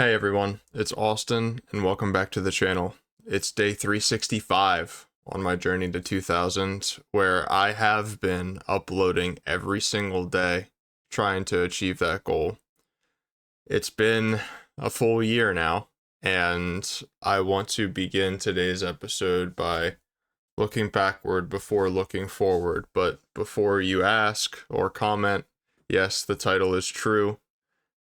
Hey everyone, it's Austin and welcome back to the channel. It's day 365 on my journey to 2000 where I have been uploading every single day trying to achieve that goal. It's been a full year now and I want to begin today's episode by looking backward before looking forward. But before you ask or comment, yes, the title is true.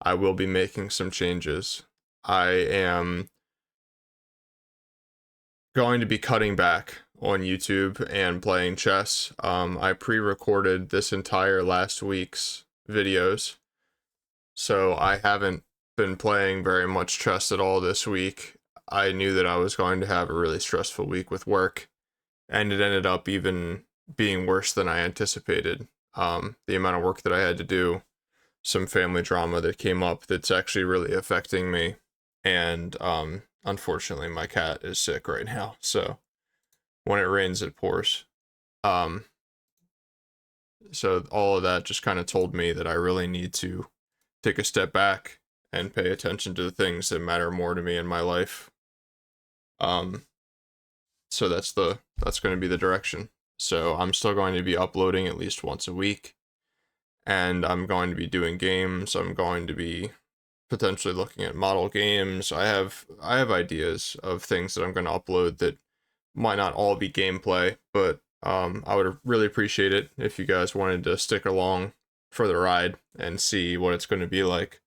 I will be making some changes. I am going to be cutting back on YouTube and playing chess. I pre-recorded this entire last week's videos, so I haven't been playing very much chess at all this week. I knew that I was going to have a really stressful week with work, and it ended up even being worse than I anticipated. The amount of work that I had to do, some family drama that came up that's actually really affecting me. And unfortunately, my cat is sick right now. So when it rains, it pours. So all of that just kind of told me that I really need to take a step back and pay attention to the things that matter more to me in my life. So that's going to be the direction. So I'm still going to be uploading at least once a week, and I'm going to be doing games. I'm going to be potentially looking at model games. I have ideas of things that I'm going to upload that might not all be gameplay, but I would really appreciate it if you guys wanted to stick along for the ride and see what it's going to be like.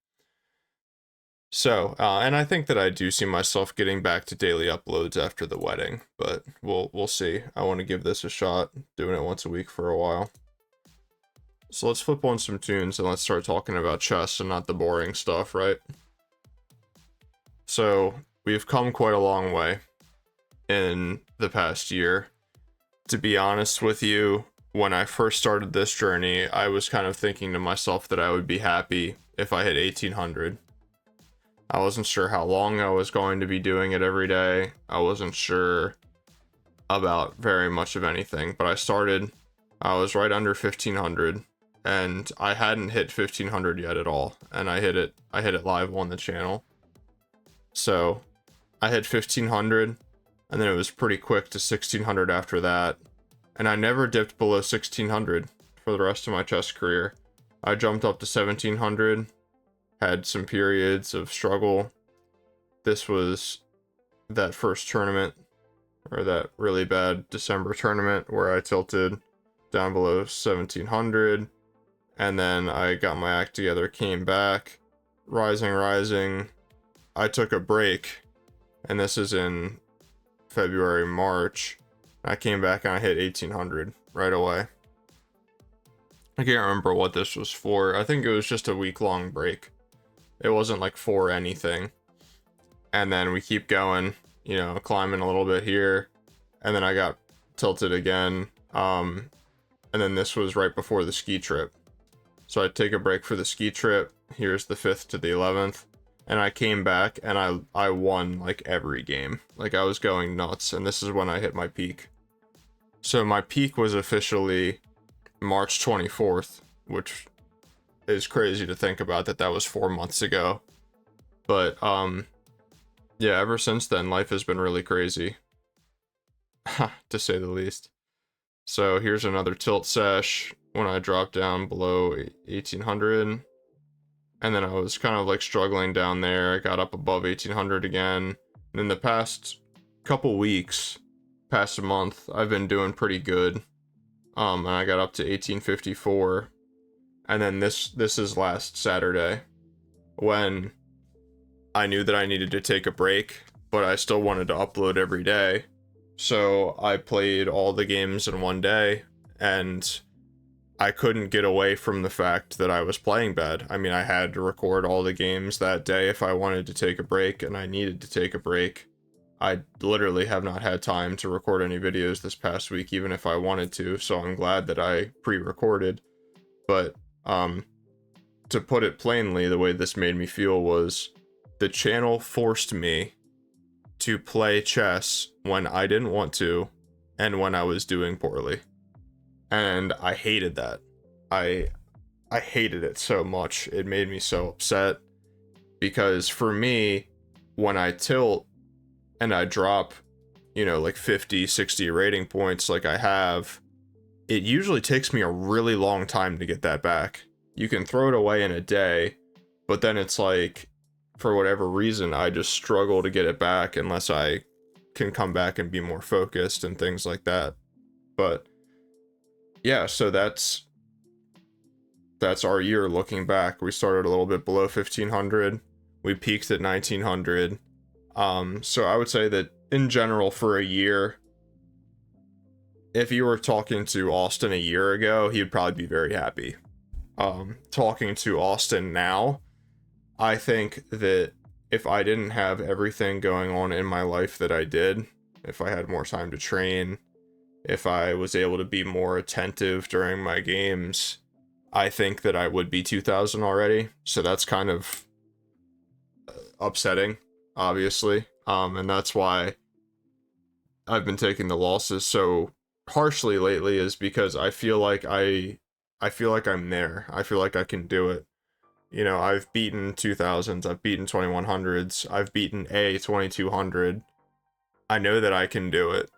So, and I think that I do see myself getting back to daily uploads after the wedding, but we'll see. I want to give this a shot, doing it once a week for a while. So let's flip on some tunes and let's start talking about chess and not the boring stuff, right? So we've come quite a long way in the past year. To be honest with you, when I first started this journey, I was kind of thinking to myself that I would be happy if I hit 1800. I wasn't sure how long I was going to be doing it every day. I wasn't sure about very much of anything, but I was right under 1500. And I hadn't hit 1500 yet at all, and I hit it live on the channel. So I hit 1500, and then it was pretty quick to 1600 after that, and I never dipped below 1600 for the rest of my chess career. I jumped up to 1700, had some periods of struggle. This was that first tournament, or that really bad December tournament, where I tilted down below 1700. And then I got my act together, came back, rising. I took a break, and this is in February, March. I came back and I hit 1800 right away. I can't remember what this was for. I think it was just a week-long break. It wasn't like for anything. And then we keep going, climbing a little bit here. And then I got tilted again. And then this was right before the ski trip. So I take a break for the ski trip. Here's the 5th to the 11th. And I came back and I won like every game. Like I was going nuts, and this is when I hit my peak. So my peak was officially March 24th, which is crazy to think about that was 4 months ago. But yeah, ever since then life has been really crazy. To say the least. So here's another tilt sesh when I dropped down below 1800, and then I was kind of like struggling down there. I got up above 1800 again, and in the past couple weeks, past a month, I've been doing pretty good. And I got up to 1854, and then this is last Saturday when I knew that I needed to take a break, but I still wanted to upload every day. So I played all the games in one day, and I couldn't get away from the fact that I was playing bad. I mean, I had to record all the games that day if I wanted to take a break, and I needed to take a break. I literally have not had time to record any videos this past week, even if I wanted to, so I'm glad that I pre-recorded. But, to put it plainly, the way this made me feel was the channel forced me to play chess when I didn't want to and when I was doing poorly. And I hated that. I hated it so much. It made me so upset. Because for me, when I tilt and I drop, you know, like 50, 60 rating points like I have, it usually takes me a really long time to get that back. You can throw it away in a day, but then it's like, for whatever reason, I just struggle to get it back unless I can come back and be more focused and things like that. But yeah, so that's our year looking back. We started a little bit below 1500. We peaked at 1900. So I would say that in general for a year, if you were talking to Austin a year ago, he would probably be very happy. Talking to Austin now, I think that if I didn't have everything going on in my life that I did, if I had more time to train, if I was able to be more attentive during my games, I think that I would be 2000 already. So that's kind of upsetting, obviously. And that's why I've been taking the losses so harshly lately, is because I feel like I'm there. I feel like I can do it. You know, I've beaten 2000s, I've beaten 2100s, I've beaten a 2200. I know that I can do it.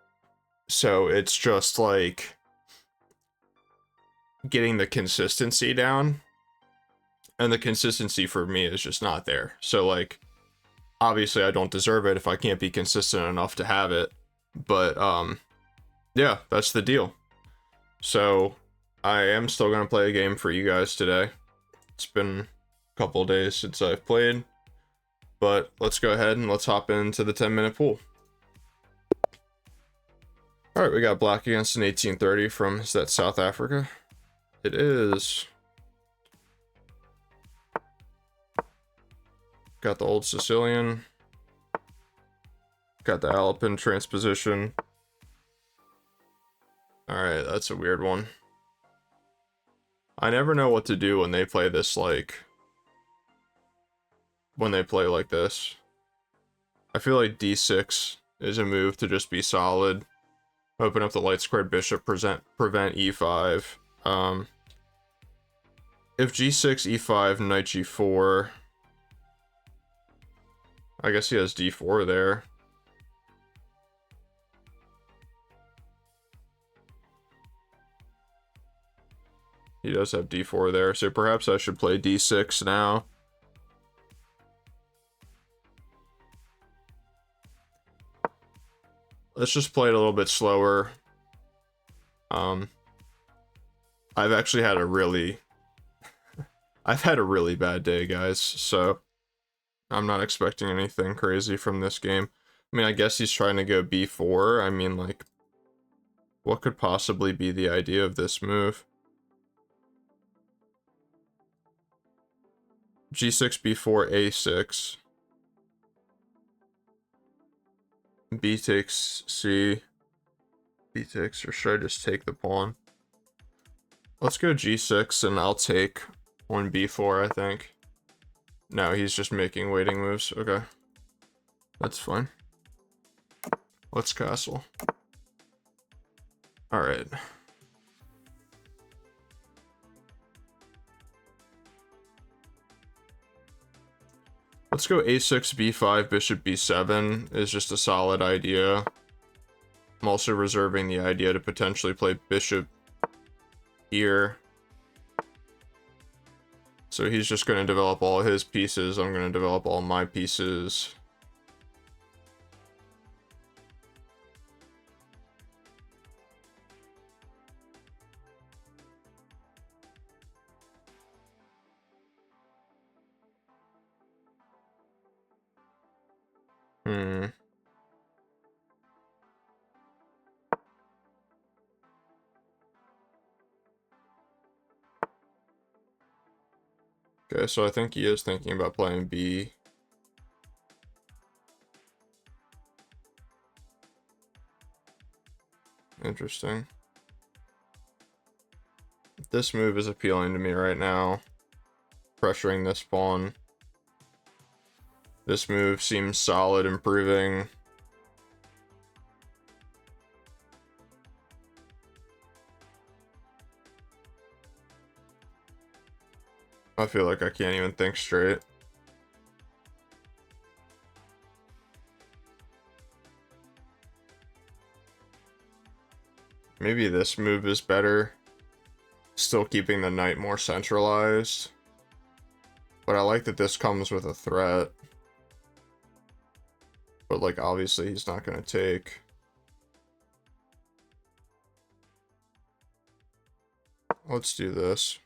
So it's just like getting the consistency down, and the consistency for me is just not there. So like, obviously I don't deserve it if I can't be consistent enough to have it, but yeah, that's the deal. So I am still gonna play a game for you guys today. It's been a couple days since I've played, but let's go ahead and let's hop into the 10-minute pool. All right, we got black against an 1830 from, is that South Africa? It is. Got the old Sicilian. Got the Alpin transposition. Alright, that's a weird one. I never know what to do when they play this, like... when they play like this. I feel like d6 is a move to just be solid. Open up the light squared bishop, prevent e5. If g6, e5, knight g4... I guess he has d4 there. He does have d4 there, so perhaps I should play d6 now. Let's just play it a little bit slower. I've actually had a really... I've had a really bad day, guys, so I'm not expecting anything crazy from this game. I mean, I guess he's trying to go b4. I mean, like, what could possibly be the idea of this move? g6, b4, a6. B takes c. B takes, or should I just take the pawn? Let's go g6 and I'll take on b4, I think. No, he's just making waiting moves. Okay. That's fine. Let's castle. Alright. Let's go a6, b5, bishop b7 is just a solid idea. I'm also reserving the idea to potentially play bishop here. So he's just going to develop all his pieces. I'm going to develop all my pieces. Okay, so I think he is thinking about playing B. Interesting. This move is appealing to me right now. Pressuring this pawn. This move seems solid, improving. I feel like I can't even think straight. Maybe this move is better. Still keeping the knight more centralized. But I like that this comes with a threat. But, like, obviously he's not going to take. Let's do this.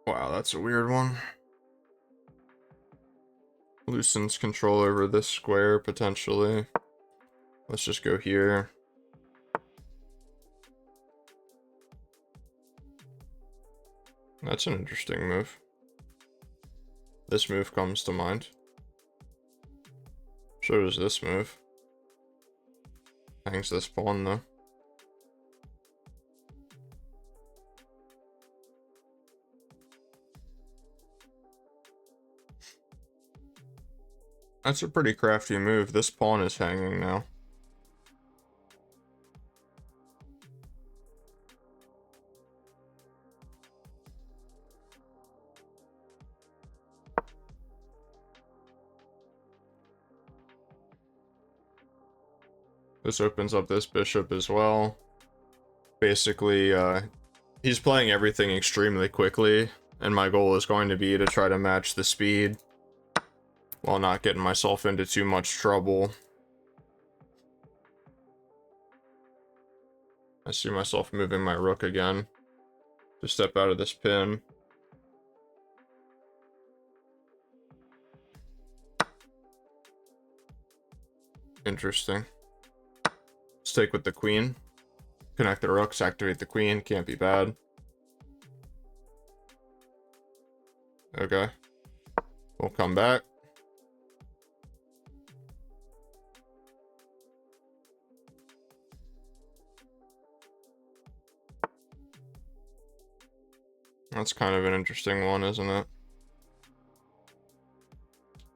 Wow, that's a weird one. Loosens control over this square, potentially. Let's just go here. That's an interesting move. This move comes to mind. So does this move. Hangs this pawn, though. That's a pretty crafty move. This pawn is hanging now. This opens up this bishop as well. Basically, he's playing everything extremely quickly, and my goal is going to be to try to match the speed while not getting myself into too much trouble. I see myself moving my rook again to step out of this pin. Interesting. Let's take with the queen. Connect the rooks, activate the queen. Can't be bad. Okay. We'll come back. That's kind of an interesting one, isn't it?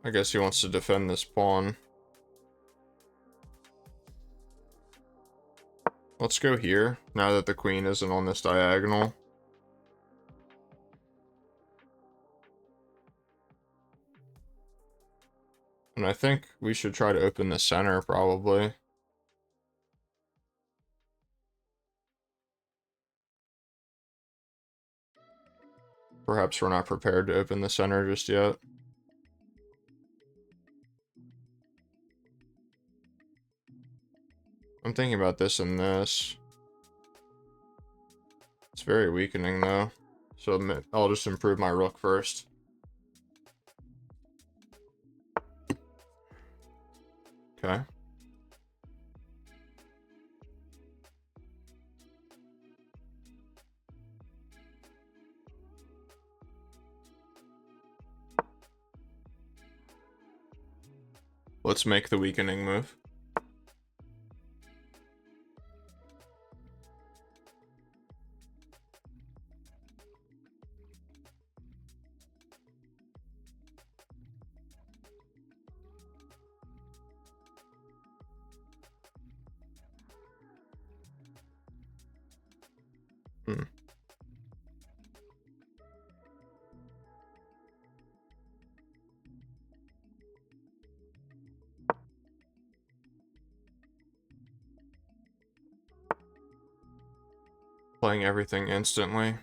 I guess he wants to defend this pawn. Let's go here, now that the queen isn't on this diagonal. And I think we should try to open the center, probably. Perhaps we're not prepared to open the center just yet. I'm thinking about this and this. It's very weakening, though. So I'll just improve my rook first. Okay. Let's make the weakening move. Playing everything instantly.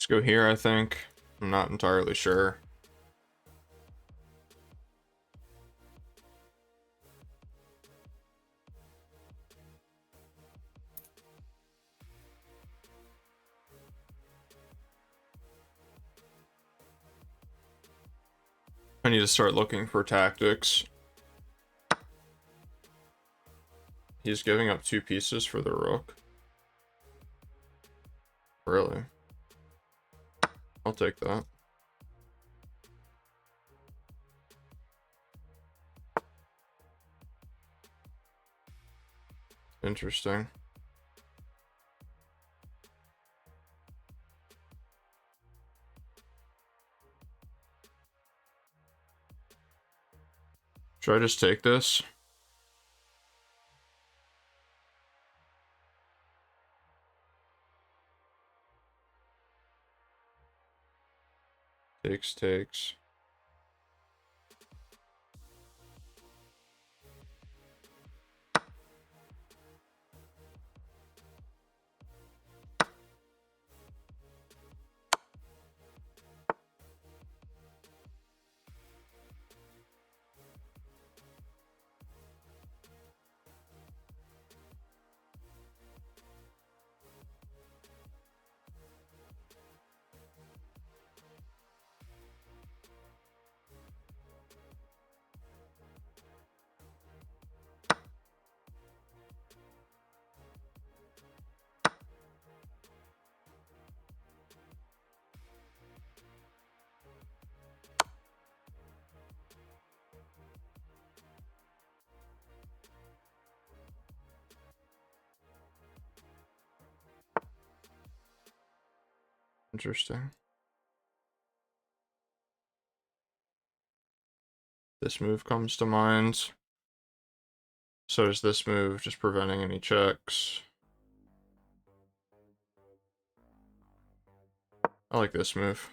Let's go here, I think. I'm not entirely sure. I need to start looking for tactics. He's giving up 2 pieces for the rook. Really? I'll take that. Interesting. Should I just take this? Takes. Interesting. This move comes to mind. So does this move, just preventing any checks. I like this move.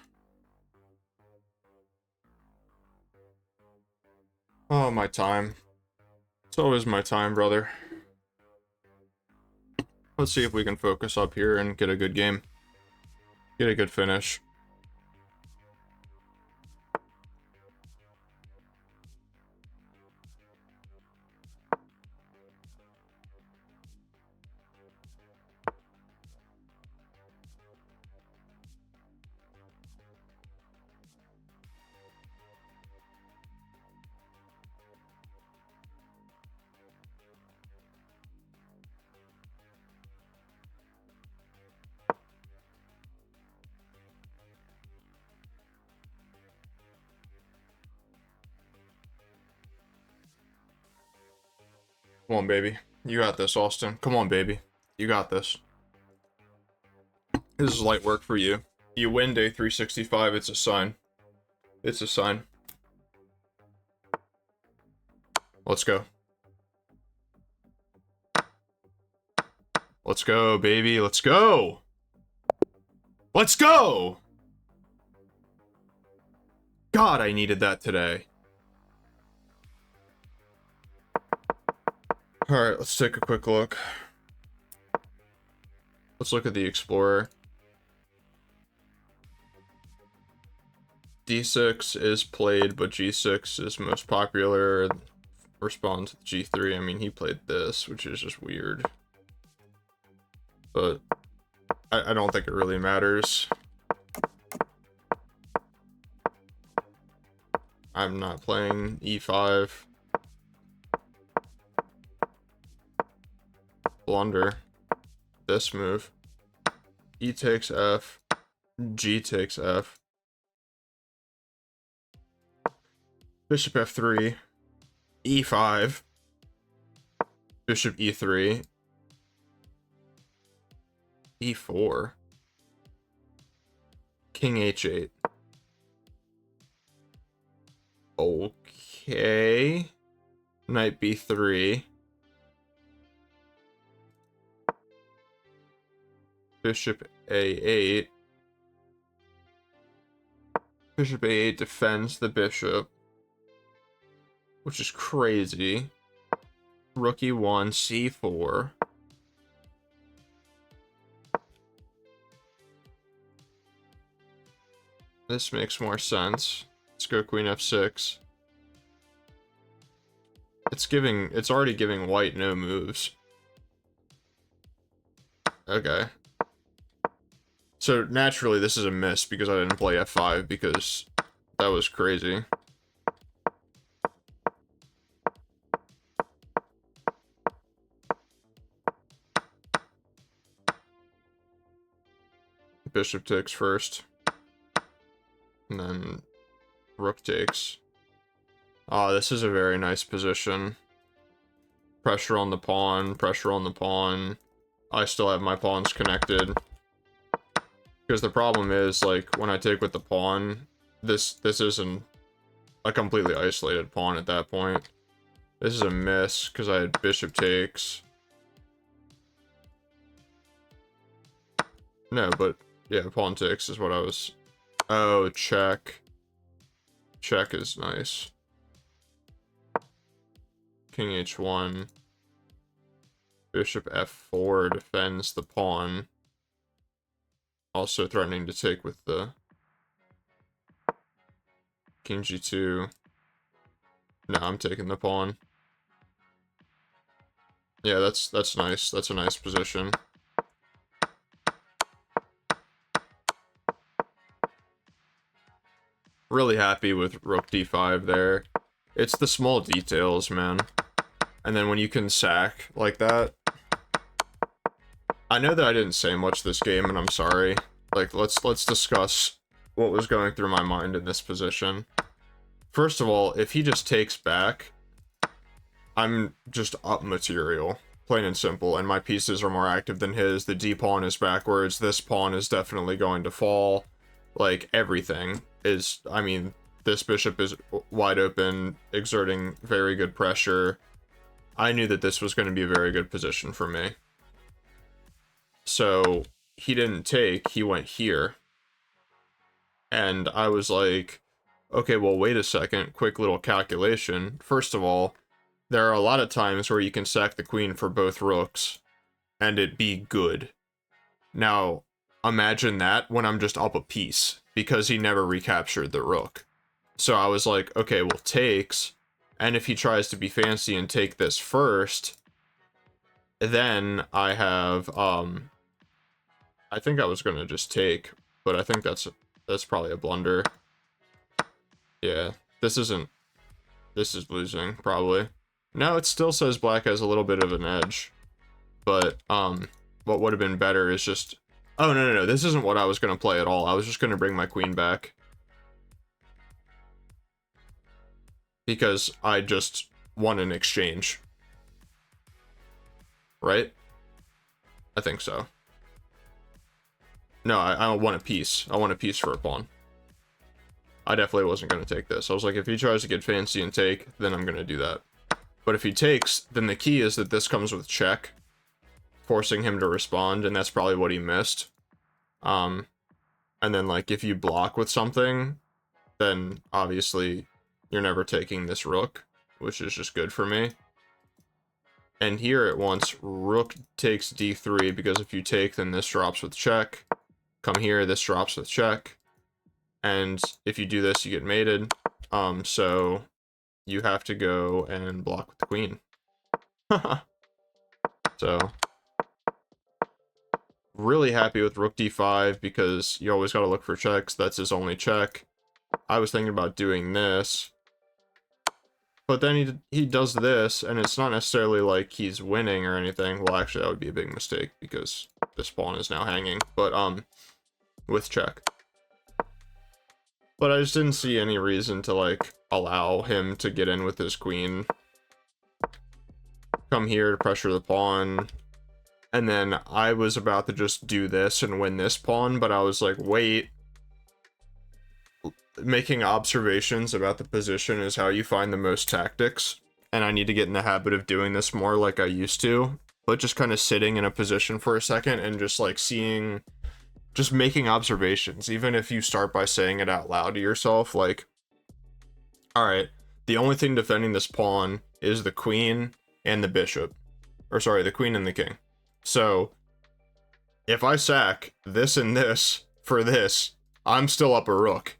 Oh, my time. It's always my time, brother. Let's see if we can focus up here and get a good game. Get a good finish. Come on, baby. You got this, Austin. Come on, baby. You got this. This is light work for you. You win day 365, it's a sign. It's a sign. Let's go. Let's go, baby. Let's go! Let's go! God, I needed that today. Alright, let's take a quick look. Let's look at the Explorer. D6 is played, but G6 is most popular. Respond to G3. I mean, he played this, which is just weird. But I don't think it really matters. I'm not playing E5. Blunder. This move. E takes F. G takes F. Bishop F3. E5. Bishop E3. E4. King H8. Okay. Knight B3. Bishop A8. Bishop A8 defends the bishop, which is crazy. Rook E1, C4. This makes more sense. Let's go queen f6. It's already giving white no moves. Okay. So naturally this is a miss because I didn't play f5 because that was crazy. Bishop takes first. And then rook takes. Oh, this is a very nice position. Pressure on the pawn, pressure on the pawn. I still have my pawns connected. Because the problem is, like, when I take with the pawn, this isn't a completely isolated pawn at that point. This is a miss, because I had bishop takes. No, but, yeah, pawn takes is what I was... Oh, check. Check is nice. King h1. Bishop f4 defends the pawn. Also threatening to take with the king g2. No, I'm taking the pawn. Yeah, that's nice. That's a nice position. Really happy with rook d5 there. It's the small details, man. And then when you can sack like that... I know that I didn't say much this game, and I'm sorry. Like, let's discuss what was going through my mind in this position. First of all, if he just takes back, I'm just up material, plain and simple, and my pieces are more active than his. The d-pawn is backwards, this pawn is definitely going to fall. Like, everything is, I mean, this bishop is wide open, exerting very good pressure. I knew that this was going to be a very good position for me. So, he didn't take, he went here. And I was like, okay, well, wait a second, quick little calculation. First of all, there are a lot of times where you can sack the queen for both rooks, and it be good. Now, imagine that when I'm just up a piece, because he never recaptured the rook. So I was like, okay, well, takes, and if he tries to be fancy and take this first, then I have, I think I was gonna just take, but I think that's probably a blunder. Yeah, this is losing, probably. No, it still says black has a little bit of an edge, but, what would have been better is just... Oh, no, this isn't what I was gonna play at all. I was just gonna bring my queen back. Because I just won an exchange. Right? I think so. No, I want a piece. I want a piece for a pawn. I definitely wasn't going to take this. I was like, if he tries to get fancy and take, then I'm going to do that. But if he takes, then the key is that this comes with check, forcing him to respond, and that's probably what he missed. And then, like, if you block with something, then obviously you're never taking this rook, which is just good for me. And here it wants rook takes d3, because if you take, then this drops with check. Come here, this drops with check. And if you do this, you get mated. So you have to go and block with the queen. So really happy with rook d5 because you always got to look for checks. That's his only check. I was thinking about doing this, but then he does this, and it's not necessarily like he's winning or anything. Well, actually, that would be a big mistake because this pawn is now hanging. But with check. But I just didn't see any reason to, like, allow him to get in with his queen. Come here to pressure the pawn. And then I was about to just do this and win this pawn, but I was like, wait. Making observations about the position is how you find the most tactics. And I need to get in the habit of doing this more like I used to. But just kind of sitting in a position for a second and just, like, seeing... Just making observations, even if you start by saying it out loud to yourself, like, alright, the only thing defending this pawn is the queen and the bishop. Or sorry, the queen and the king. So, if I sack this and this for this, I'm still up a rook.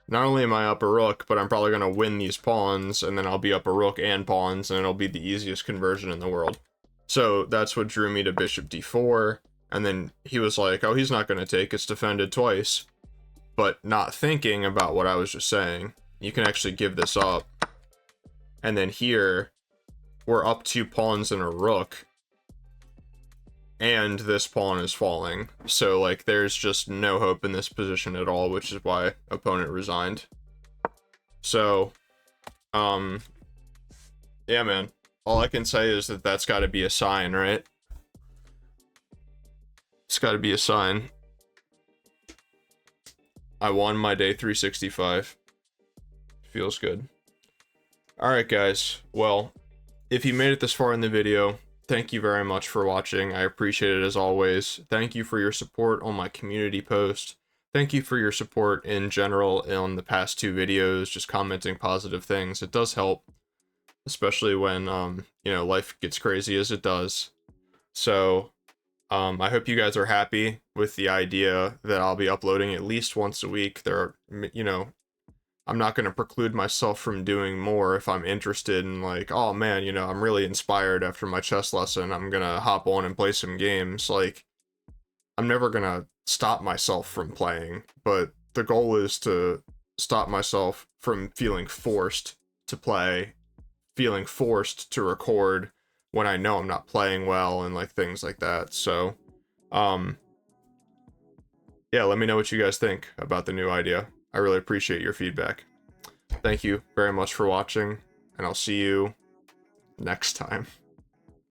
Not only am I up a rook, but I'm probably going to win these pawns, and then I'll be up a rook and pawns, and it'll be the easiest conversion in the world. So that's what drew me to bishop d4, and then he was like, oh, he's not going to take, it's defended twice. But not thinking about what I was just saying, you can actually give this up. And then here, we're up 2 pawns and a rook. And this pawn is falling. So, like, there's just no hope in this position at all, which is why opponent resigned. So, yeah, man. All I can say is that that's got to be a sign, right? It's got to be a sign. I won my day 365. Feels good. Alright, guys. Well, if you made it this far in the video, thank you very much for watching. I appreciate it as always. Thank you for your support on my community post. Thank you for your support in general on the past 2 videos, just commenting positive things. It does help, especially when, you know, life gets crazy as it does. So, I hope you guys are happy with the idea that I'll be uploading at least once a week. There are, you know, I'm not going to preclude myself from doing more if I'm interested in, like, oh man, you know, I'm really inspired after my chess lesson, I'm going to hop on and play some games. Like, I'm never going to stop myself from playing, but the goal is to stop myself from feeling forced to play, feeling forced to record when I know I'm not playing well and, like, things like that. So, yeah, let me know what you guys think about the new idea. I really appreciate your feedback. Thank you very much for watching, and I'll see you next time.